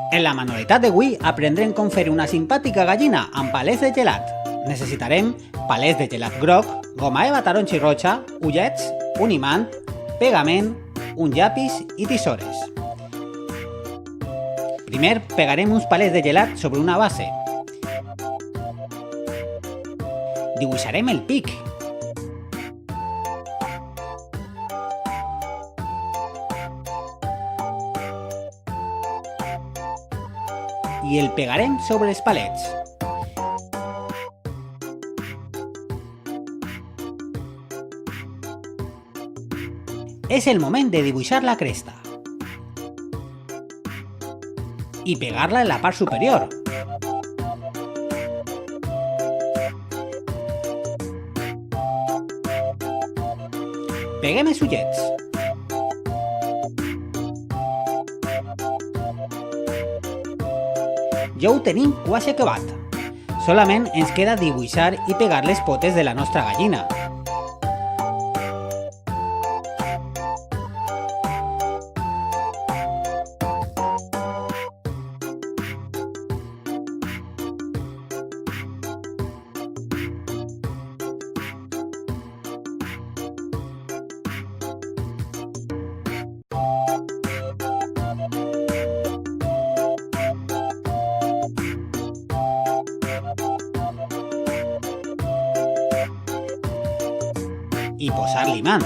En la manualitat d'avui aprendrem com fer una simpàtica gallina amb palets de gelat. Necessitarem palets de gelat groc, goma eva taronja i roja, ullets, un imant, pegament, un llapis i tisores. Primer pegarem uns palets de gelat sobre una base. Dibuixarem el pic. I el pegarem sobre els palets. És el moment de dibuixar la cresta i pegar-la en la part superior. Peguem els ullets. Ja ho tenim quasi acabat. Solament ens queda dibuixar i pegar les potes de la nostra gallina. I posar l'imant.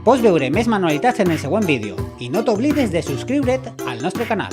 Pots veure més manualitats en el següent vídeo i no t'oblides de subscriure't al nostre canal.